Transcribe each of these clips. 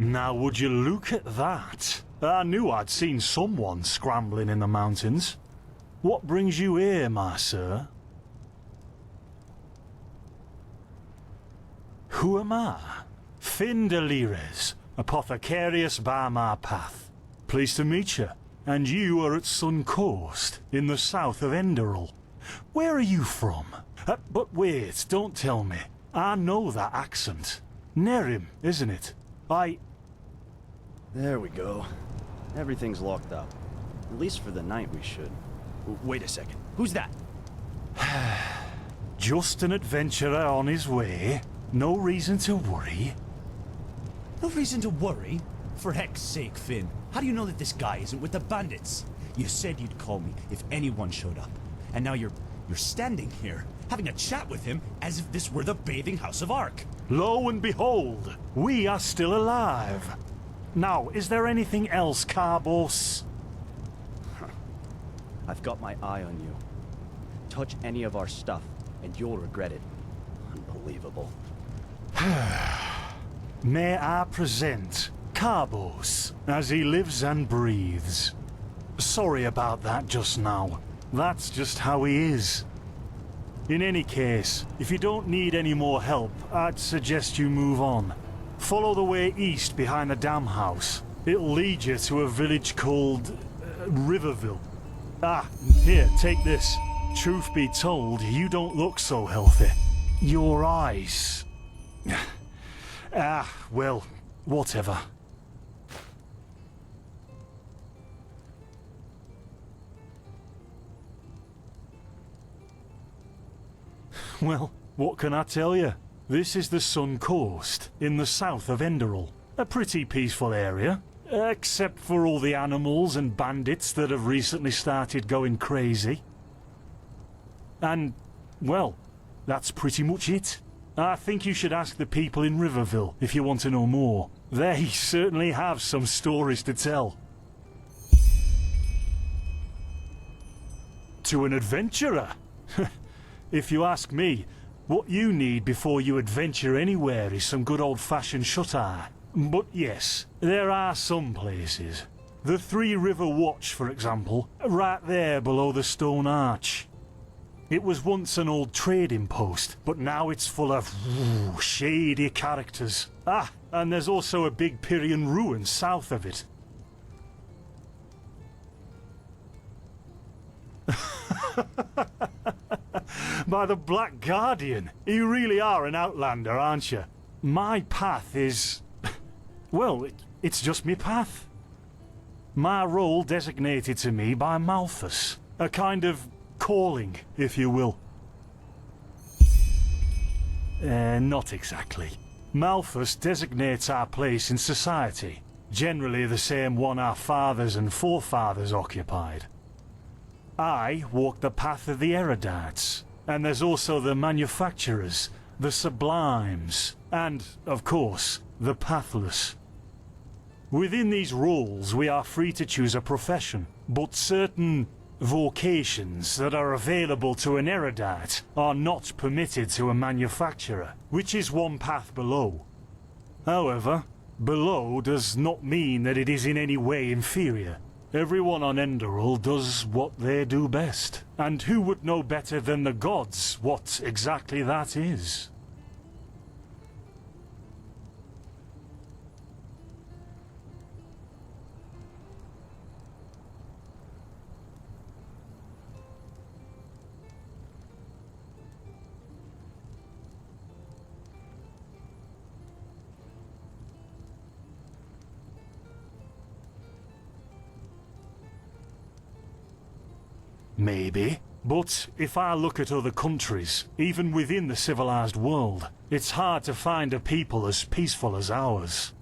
Now would you look at that? I knew I'd seen someone scrambling in the mountains. What brings you here, my sir? Who am I? Fin de Lires, apothecarius by my path. Pleased to meet you. And you are at Sun Coast, in the south of Enderal. Where are you from? But wait, don't tell me. I know that accent. Nerim, isn't it? There we go. Everything's locked up. At least for the night we should. Wait a second. Who's that? Just an adventurer on his way. No reason to worry. No reason to worry? For heck's sake, Finn. How do you know that this guy isn't with the bandits? You said you'd call me if anyone showed up. And now you're standing here, having a chat with him as if this were the bathing house of Ark. Lo and behold, we are still alive. Now, is there anything else, Carbos? I've got my eye on you. Touch any of our stuff, and you'll regret it. Unbelievable. May I present Carbos, as he lives and breathes. Sorry about that just now. That's just how he is. In any case, if you don't need any more help, I'd suggest you move on. Follow the way east behind the dam house. It'll lead you to a village called Riverville. Ah, here, take this. Truth be told, you don't look so healthy. Your eyes... well, whatever. Well, what can I tell you? This is the Sun Coast, in the south of Enderal. A pretty peaceful area, except for all the animals and bandits that have recently started going crazy. And, well, that's pretty much it. I think you should ask the people in Riverville if you want to know more. They certainly have some stories to tell. To an adventurer? If you ask me, what you need before you adventure anywhere is some good old-fashioned shut-eye. But yes, there are some places. The Three River Watch, for example, right there below the stone arch. It was once an old trading post, but now it's full of shady characters. Ah, and there's also a big Pyrian ruin south of it. By the Black Guardian, you really are an outlander, aren't you? My path is... well, it's just me path. My role designated to me by Malthus. A kind of calling, if you will. Not exactly. Malthus designates our place in society, generally the same one our fathers and forefathers occupied. I walk the path of the erudites, and there's also the manufacturers, the sublimes, and, of course, the pathless. Within these roles, we are free to choose a profession, but certain vocations that are available to an erudite are not permitted to a manufacturer, which is one path below. However, below does not mean that it is in any way inferior. Everyone on Enderal does what they do best, and who would know better than the gods what exactly that is? Maybe. But if I look at other countries, even within the civilized world, it's hard to find a people as peaceful as ours.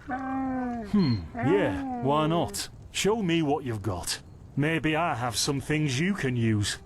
Yeah, why not? Show me what you've got. Maybe I have some things you can use.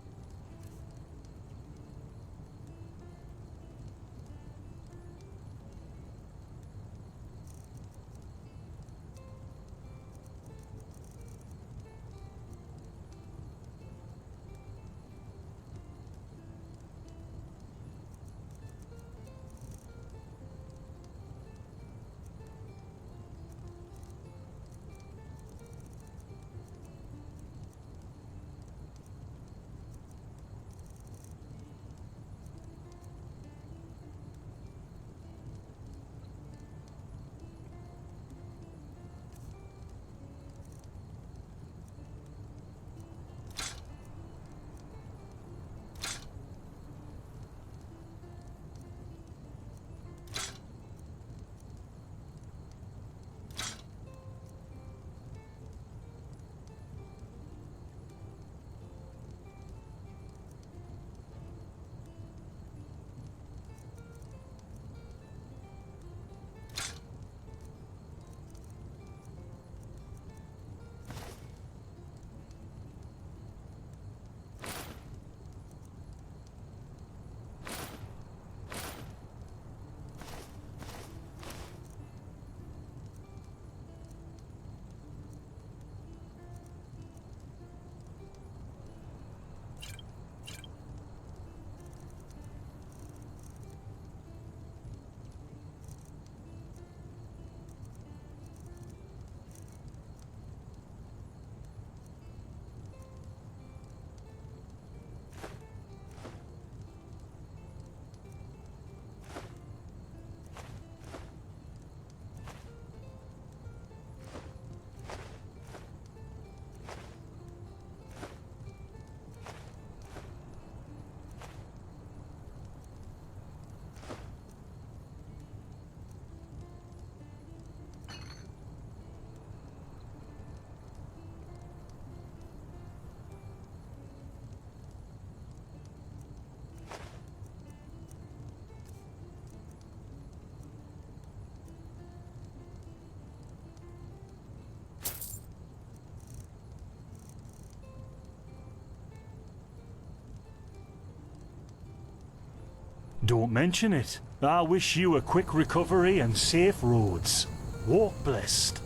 Don't mention it. I wish you a quick recovery and safe roads. Walk blessed.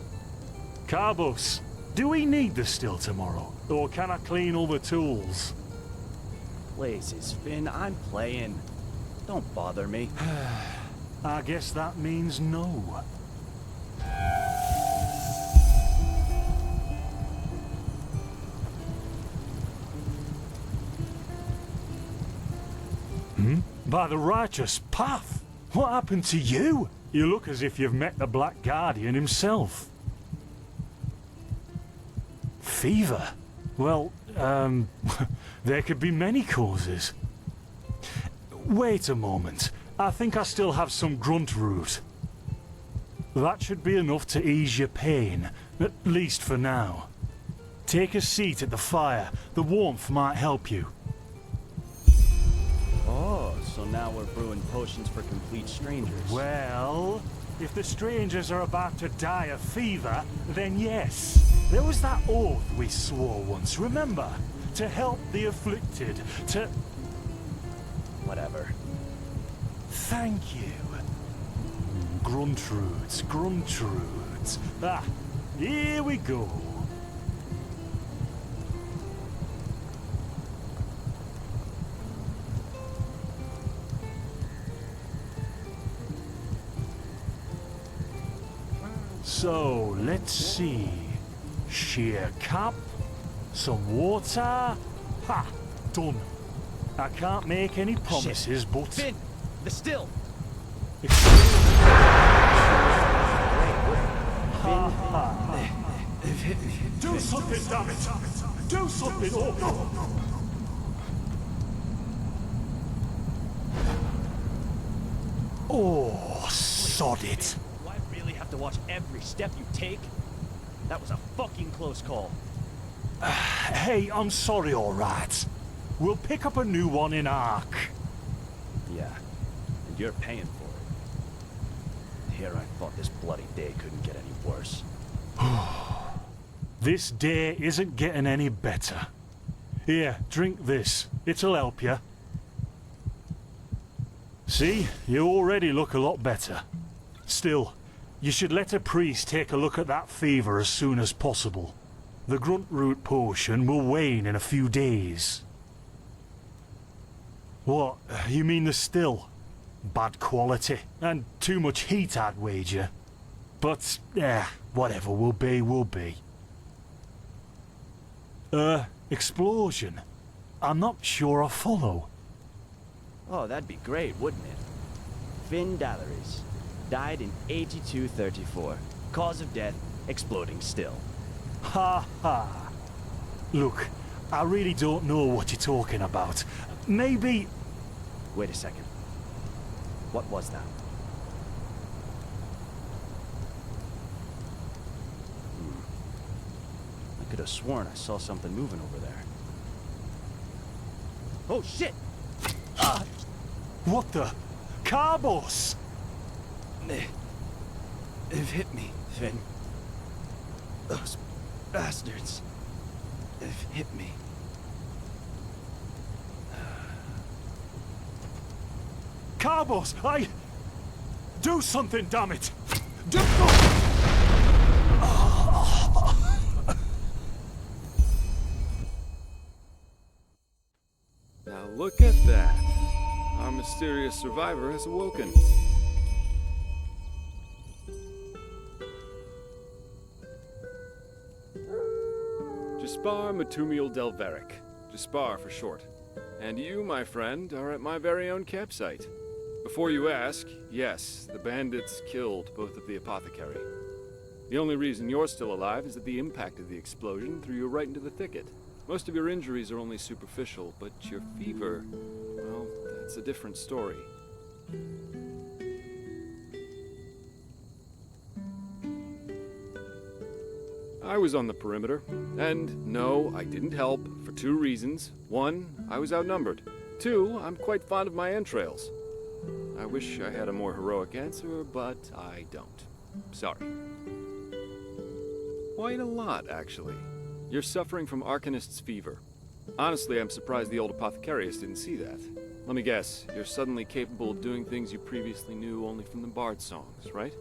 Carbos, do we need the still tomorrow? Or can I clean all the tools? Blazes, Finn, I'm playing. Don't bother me. I guess that means no. By the righteous path? What happened to you? You look as if you've met the Black Guardian himself. Fever? Well, there could be many causes. Wait a moment. I think I still have some grunt root. That should be enough to ease your pain, at least for now. Take a seat at the fire. The warmth might help you. Oh, so now we're brewing potions for complete strangers. Well, if the strangers are about to die of fever, then yes. There was that oath we swore once, remember? To help the afflicted, to... Whatever. Thank you. Gruntrudes, Gruntrudes. Ah, here we go. So, let's see. Sheer cap, some water. Ha! Done. I can't make any promises, Shit. but... Finn! The still! Do something, damn it! Do something! Oh, sod it! Do I really have to watch every step you take? That was a fucking close call. Hey, I'm sorry, alright. We'll pick up a new one in Ark. Yeah, and you're paying for it. Here I thought this bloody day couldn't get any worse. This day isn't getting any better. Here, drink this. It'll help you. See, you already look a lot better. Still, you should let a priest take a look at that fever as soon as possible. The grunt root potion will wane in a few days. What? You mean the still? Bad quality, and too much heat, I'd wager. But, whatever will be, will be. Explosion? I'm not sure I follow. Oh, that'd be great, wouldn't it? Finn Dalaris. Died in 8234. Cause of death, exploding still. Ha ha. Look, I really don't know what you're talking about. Maybe... Wait a second. What was that? I could have sworn I saw something moving over there. Oh shit! What the? Carbos! They've hit me, Finn. Those bastards. They've hit me. Carbos, do something, damn it! Do... Now look at that. Our mysterious survivor has awoken. Jaspar Matumiel Delveric. Jaspar for short. And you, my friend, are at my very own campsite. Before you ask, yes, the bandits killed both of the apothecary. The only reason you're still alive is that the impact of the explosion threw you right into the thicket. Most of your injuries are only superficial, but your fever, well, that's a different story. I was on the perimeter, and no, I didn't help, for two reasons. One, I was outnumbered. Two, I'm quite fond of my entrails. I wish I had a more heroic answer, but I don't. Sorry. Quite a lot, actually. You're suffering from Arcanist's fever. Honestly, I'm surprised the old apothecarius didn't see that. Let me guess, you're suddenly capable of doing things you previously knew only from the bard songs, right?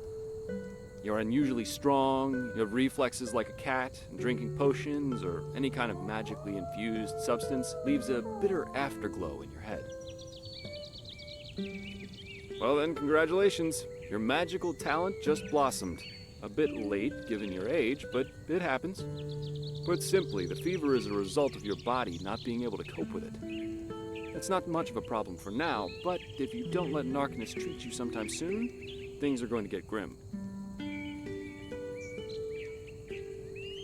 You're unusually strong, you have reflexes like a cat, and drinking potions or any kind of magically infused substance leaves a bitter afterglow in your head. Well then, congratulations. Your magical talent just blossomed. A bit late, given your age, but it happens. Put simply, the fever is a result of your body not being able to cope with it. It's not much of a problem for now, but if you don't let an Arcanist treat you sometime soon, things are going to get grim.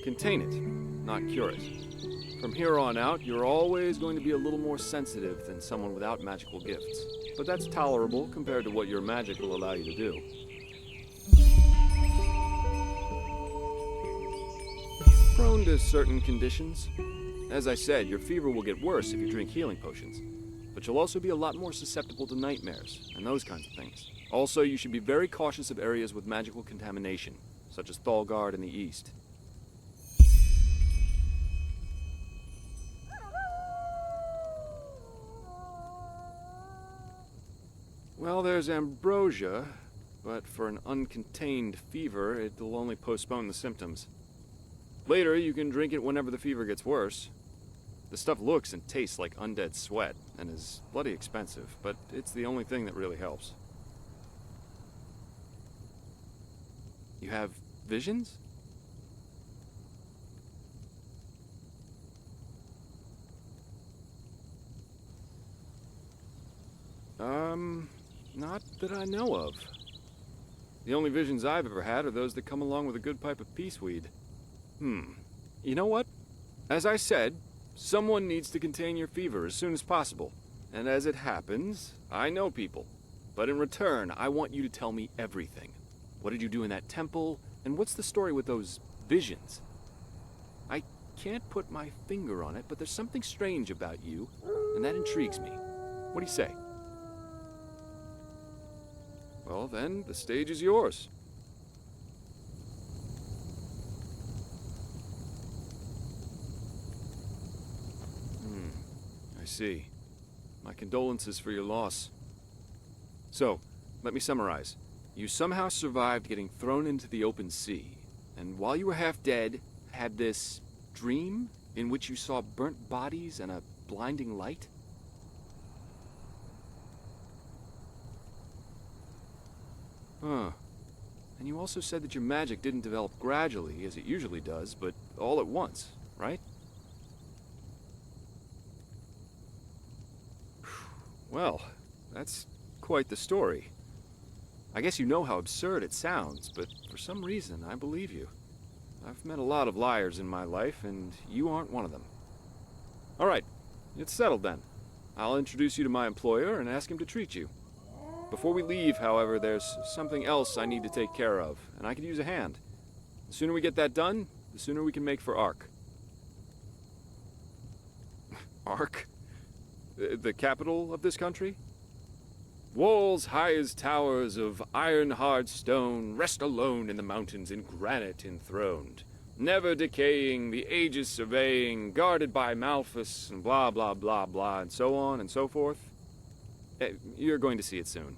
Contain it, not cure it. From here on out, you're always going to be a little more sensitive than someone without magical gifts. But that's tolerable compared to what your magic will allow you to do. Prone to certain conditions. As I said, your fever will get worse if you drink healing potions. But you'll also be a lot more susceptible to nightmares and those kinds of things. Also, you should be very cautious of areas with magical contamination, such as Thalgard in the east. Well, there's ambrosia, but for an uncontained fever, it'll only postpone the symptoms. Later, you can drink it whenever the fever gets worse. The stuff looks and tastes like undead sweat, and is bloody expensive, but it's the only thing that really helps. You have visions? Not that I know of. The only visions I've ever had are those that come along with a good pipe of peaceweed. You know what? As I said, someone needs to contain your fever as soon as possible. And as it happens, I know people. But in return, I want you to tell me everything. What did you do in that temple? And what's the story with those visions? I can't put my finger on it, but there's something strange about you, and that intrigues me. What do you say? Well then, the stage is yours. I see. My condolences for your loss. So, let me summarize. You somehow survived getting thrown into the open sea, and while you were half dead, had this dream in which you saw burnt bodies and a blinding light? Huh. And you also said that your magic didn't develop gradually, as it usually does, but all at once, right? Well, that's quite the story. I guess you know how absurd it sounds, but for some reason, I believe you. I've met a lot of liars in my life, and you aren't one of them. All right, it's settled then. I'll introduce you to my employer and ask him to treat you. Before we leave, however, there's something else I need to take care of, and I could use a hand. The sooner we get that done, the sooner we can make for Ark. Ark? The capital of this country? Walls high as towers of iron-hard stone rest alone in the mountains in granite enthroned, never decaying, the ages surveying, guarded by Malphus, and blah, blah, blah, blah, and so on and so forth. You're going to see it soon.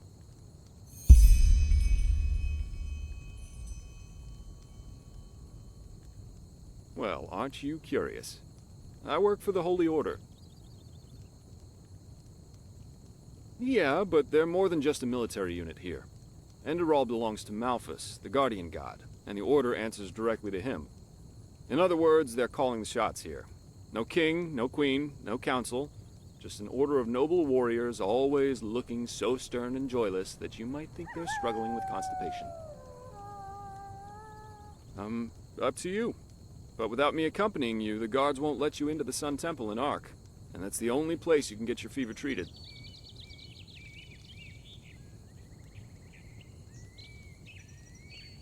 Well, aren't you curious? I work for the Holy Order. Yeah, but they're more than just a military unit here. Enderal belongs to Malphus, the guardian god, and the Order answers directly to him. In other words, they're calling the shots here. No king, no queen, no council. Just an order of noble warriors, always looking so stern and joyless that you might think they're struggling with constipation. Up to you. But without me accompanying you, the guards won't let you into the Sun Temple in Ark. And that's the only place you can get your fever treated.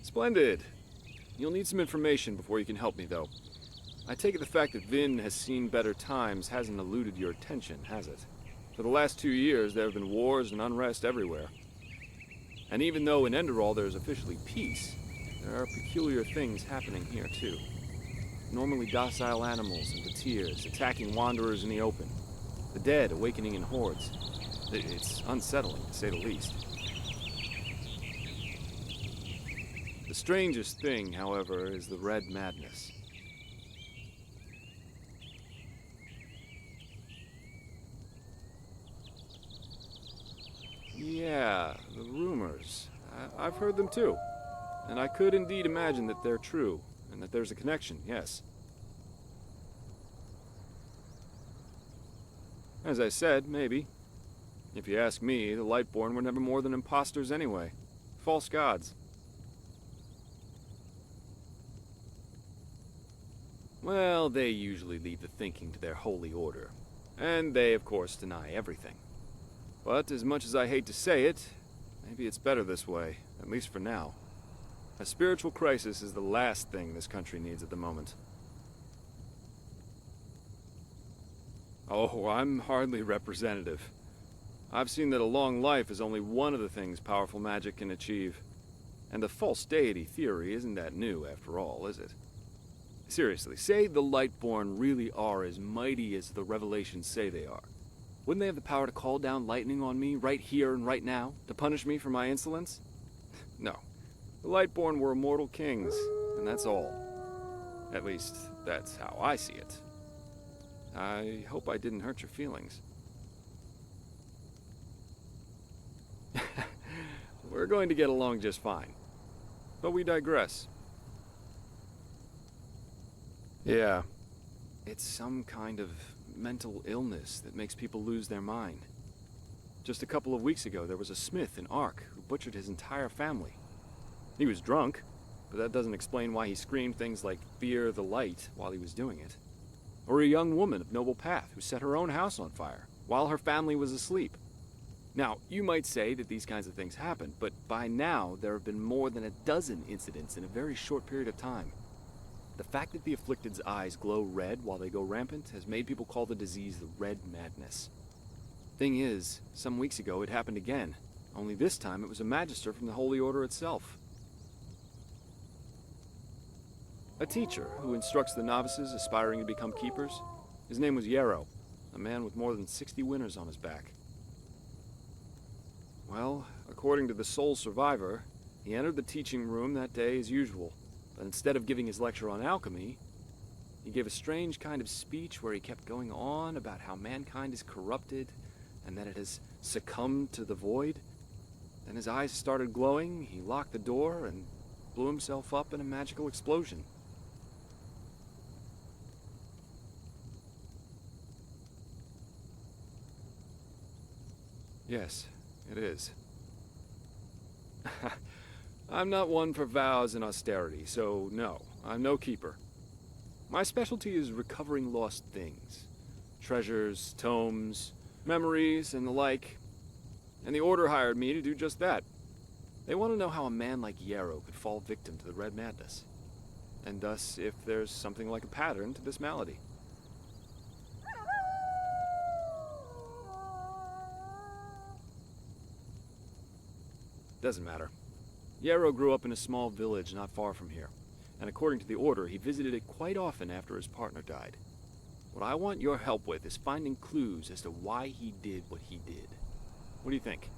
Splendid. You'll need some information before you can help me, though. I take it the fact that Vin has seen better times hasn't eluded your attention, has it? For the last 2 years, there have been wars and unrest everywhere. And even though in Enderal there's officially peace, there are peculiar things happening here, too. Normally docile animals and patirs attacking wanderers in the open. The dead awakening in hordes. It's unsettling, to say the least. The strangest thing, however, is the red madness. Yeah, the rumors. I've heard them too. And I could indeed imagine that they're true, and that there's a connection, yes. As I said, maybe. If you ask me, the Lightborn were never more than imposters anyway. False gods. Well, they usually leave the thinking to their holy order. And they, of course, deny everything. But as much as I hate to say it, maybe it's better this way, at least for now. A spiritual crisis is the last thing this country needs at the moment. Oh, I'm hardly representative. I've seen that a long life is only one of the things powerful magic can achieve. And the false deity theory isn't that new, after all, is it? Seriously, say the Lightborn really are as mighty as the revelations say they are. Wouldn't they have the power to call down lightning on me right here and right now, to punish me for my insolence? No. The Lightborn were immortal kings, and that's all. At least, that's how I see it. I hope I didn't hurt your feelings. We're going to get along just fine. But we digress. Yeah. It's some kind of mental illness that makes people lose their mind. Just a couple of weeks ago, there was a smith in Ark who butchered his entire family. He was drunk, but that doesn't explain why he screamed things like "Fear the light" while he was doing it. Or a young woman of noble path who set her own house on fire while her family was asleep. Now, you might say that these kinds of things happen, but by now there have been more than a dozen incidents in a very short period of time. The fact that the afflicted's eyes glow red while they go rampant has made people call the disease the red madness. Thing is, some weeks ago it happened again, only this time it was a magister from the Holy Order itself. A teacher who instructs the novices aspiring to become keepers. His name was Yarrow, a man with more than 60 winters on his back. Well, according to the sole survivor, he entered the teaching room that day as usual, but instead of giving his lecture on alchemy, he gave a strange kind of speech where he kept going on about how mankind is corrupted and that it has succumbed to the void. Then his eyes started glowing, he locked the door, and blew himself up in a magical explosion. Yes, it is. I'm not one for vows and austerity, so no, I'm no keeper. My specialty is recovering lost things. Treasures, tomes, memories, and the like. And the Order hired me to do just that. They want to know how a man like Yarrow could fall victim to the Red Madness. And thus, if there's something like a pattern to this malady. Doesn't matter. Yarrow grew up in a small village not far from here, and according to the Order, he visited it quite often after his partner died. What I want your help with is finding clues as to why he did what he did. What do you think?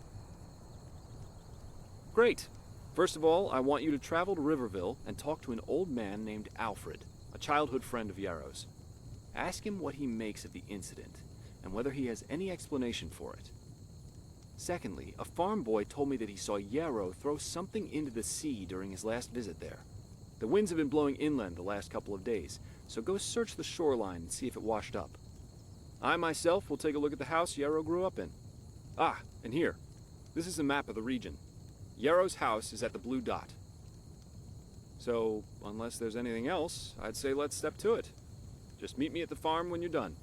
Great! First of all, I want you to travel to Riverville and talk to an old man named Alfred, a childhood friend of Yarrow's. Ask him what he makes of the incident, and whether he has any explanation for it. Secondly, a farm boy told me that he saw Yarrow throw something into the sea during his last visit there. The winds have been blowing inland the last couple of days, so go search the shoreline and see if it washed up. I myself will take a look at the house Yarrow grew up in. Ah, and here. This is a map of the region. Yarrow's house is at the blue dot. So, unless there's anything else, I'd say let's step to it. Just meet me at the farm when you're done.